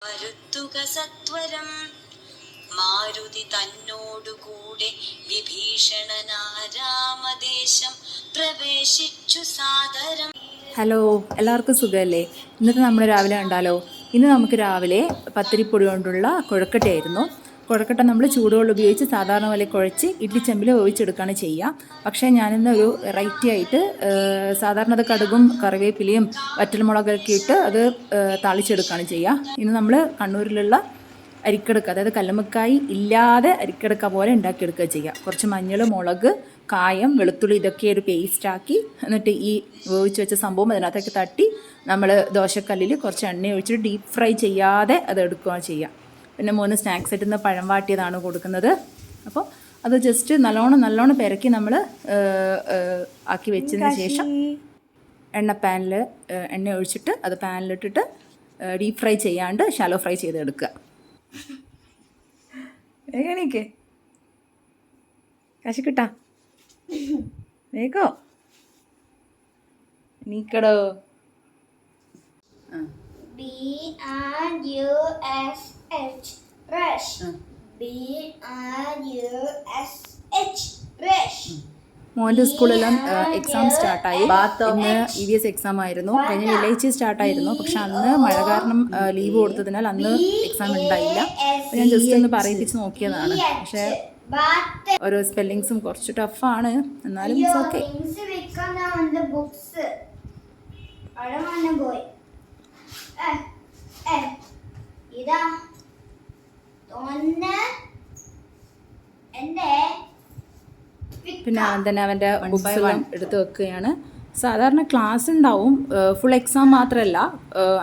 വരുത്തുക സത്വരം മാരുതി തന്നോടുകൂടെ വിഭീഷണനാരാമദേശം പ്രവേശിച്ചു സാദരം. ഹലോ, എല്ലാവർക്കും സുഖമല്ലേ? ഇന്നത്തെ നമ്മൾ രാവിലെ കണ്ടാലോ? ഇന്ന് നമുക്ക് രാവിലെ പത്തിരിപ്പൊടി കൊണ്ടുള്ള കുഴക്കട്ടയായിരുന്നു. കുഴക്കട്ട നമ്മൾ ചൂടുവെള്ളം ഉപയോഗിച്ച് സാധാരണ പോലെ കുഴച്ച് ഇഡ്ലിച്ചെമ്പിൽ വേവിച്ചെടുക്കുകയാണ് ചെയ്യുക. പക്ഷേ ഞാനിന്ന് ഒരു വെറൈറ്റി ആയിട്ട് സാധാരണ അത് കടുകും കറിവേപ്പിലയും വറ്റൽമുളകൊക്കെ ഇട്ട് അത് താളിച്ചെടുക്കുകയാണ് ചെയ്യുക. ഇന്ന് നമ്മൾ കണ്ണൂരിലുള്ള അരിക്കടക്ക, അതായത് കല്ലുമ്മക്കായി ഇല്ലാതെ അരിക്കടക്ക പോലെ ഉണ്ടാക്കിയെടുക്കുക ചെയ്യുക. കുറച്ച് മഞ്ഞൾ, മുളക്, കായം, വെളുത്തുള്ളി ഇതൊക്കെ ഒരു പേസ്റ്റാക്കി എന്നിട്ട് ഈ വേവിച്ച് വെച്ച സംഭവം അതിനകത്തേക്ക് തട്ടി നമ്മൾ ദോശക്കല്ലിൽ കുറച്ച് എണ്ണ ഒഴിച്ചിട്ട് ഡീപ്പ് ഫ്രൈ ചെയ്യാതെ അത് എടുക്കുകയാണ് ചെയ്യുക. പിന്നെ 3 സ്നാക്സ് ആയിട്ട് നിന്ന് പഴം വാട്ടിയതാണ് കൊടുക്കുന്നത്. അപ്പോൾ അത് ജസ്റ്റ് നല്ലോണം പെരക്കി നമ്മൾ ആക്കി വെച്ചതിന് ശേഷം പാനിൽ എണ്ണ ഒഴിച്ചിട്ട് അത് പാനിലിട്ടിട്ട് ഡീപ്പ് ഫ്രൈ ചെയ്യാണ്ട് ഷാലോ ഫ്രൈ ചെയ്തെടുക്കുക. എണീക്ക് കാശ് കിട്ടാ Virgo നീക്കടോ. BRUSH brush. BRUSH brush. മോൻ്റെ സ്കൂളെല്ലാം എക്സാം സ്റ്റാർട്ടായി. ഇന്ന് EVS എക്സാം ആയിരുന്നു. കഴിഞ്ഞ വെള്ളിയാഴ്ച സ്റ്റാർട്ടായിരുന്നു. പക്ഷെ അന്ന് മഴ കാരണം ലീവ് കൊടുത്തതിനാൽ അന്ന് എക്സാം ഉണ്ടായില്ല. അപ്പോൾ ഞാൻ ജസ്റ്റ് ഒന്ന് പറയിപ്പിച്ച് നോക്കിയതാണ്. പക്ഷേ ഓരോ സ്പെല്ലിങ്സും കുറച്ച് ടഫാണ്, എന്നാലും ഇറ്റ്സ് ഓക്കെ. പിന്നെ അവൻ തന്നെ അവൻ്റെ ബുക്സ് എല്ലാം എടുത്ത് വെക്കുകയാണ്. സാധാരണ ക്ലാസ് ഉണ്ടാവും, ഫുൾ എക്സാം മാത്രമല്ല.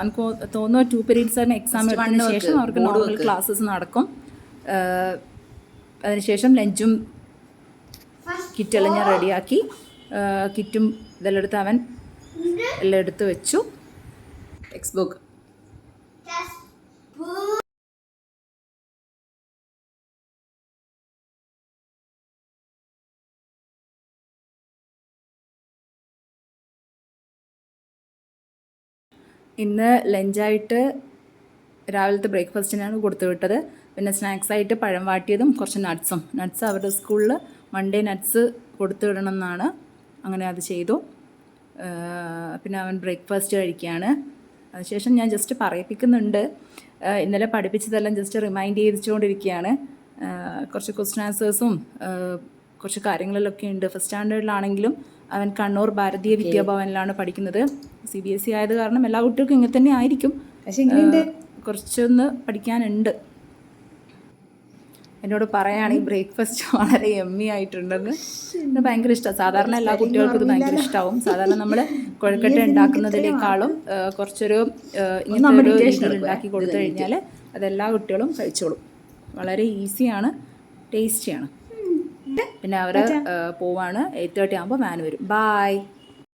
എനിക്ക് തോന്നുന്നു 2 periods തന്നെ എക്സാം എടുത്തതിന് ശേഷം അവർക്ക് നോർമൽ ക്ലാസ്സസ് നടക്കും. അതിനുശേഷം ലഞ്ചും കിറ്റെല്ലാം ഞാൻ റെഡിയാക്കി. കിറ്റും ഇതെല്ലാം എടുത്ത് അവൻ എല്ലാം എടുത്ത് വെച്ചു. ടെക്സ്റ്റ് ബുക്ക് ഇന്ന് ലഞ്ചായിട്ട് രാവിലത്തെ ബ്രേക്ക്ഫാസ്റ്റിനാണ് കൊടുത്തു വിട്ടത്. പിന്നെ സ്നാക്സായിട്ട് പഴം വാട്ടിയതും കുറച്ച് നട്ട്സ് അവരുടെ സ്കൂളിൽ മൺഡേ നട്ട്സ് കൊടുത്തു വിടണം എന്നാണ്. അങ്ങനെ അത് ചെയ്തു. പിന്നെ അവൻ ബ്രേക്ക്ഫാസ്റ്റ് കഴിക്കുകയാണ്. അതിനുശേഷം ഞാൻ ജസ്റ്റ് പറയിപ്പിക്കുന്നുണ്ട്. ഇന്നലെ പഠിപ്പിച്ചതെല്ലാം ജസ്റ്റ് റിമൈൻഡ് ചെയ്തുകൊണ്ടിരിക്കുകയാണ്. കുറച്ച് ക്വസ്റ്റ്യൻ ആൻസേഴ്സും കുറച്ച് കാര്യങ്ങളിലൊക്കെ ഉണ്ട്. ഫസ്റ്റ് സ്റ്റാൻഡേർഡിലാണെങ്കിലും അവൻ കണ്ണൂർ ഭാരതീയ വിദ്യാഭവനിലാണ് പഠിക്കുന്നത്. CBSE ആയത് കാരണം എല്ലാ കുട്ടികൾക്കും ഇങ്ങനെ തന്നെ ആയിരിക്കും. പക്ഷേ കുറച്ചൊന്ന് പഠിക്കാനുണ്ട്. എന്നോട് പറയുകയാണ് ഈ ബ്രേക്ക്ഫാസ്റ്റ് വളരെ എമ്മി ആയിട്ടുണ്ടെന്ന്. ഇത് ഭയങ്കര ഇഷ്ടമാണ്. സാധാരണ എല്ലാ കുട്ടികൾക്കും ഇത് ഭയങ്കര ഇഷ്ടമാവും. സാധാരണ നമ്മൾ കുഴക്കട്ട ഉണ്ടാക്കുന്നതിനേക്കാളും കുറച്ചൊരു ഇങ്ങനത്തെ രീതിയിൽ ഉണ്ടാക്കി കൊടുത്തു കഴിഞ്ഞാൽ അതെല്ലാ കുട്ടികളും കഴിച്ചോളും. വളരെ ഈസിയാണ്, ടേസ്റ്റിയാണ്. പിന്നെ അവർ പോവാണ്. 8:30 ആകുമ്പോൾ വാൻ വരും. ബായ്.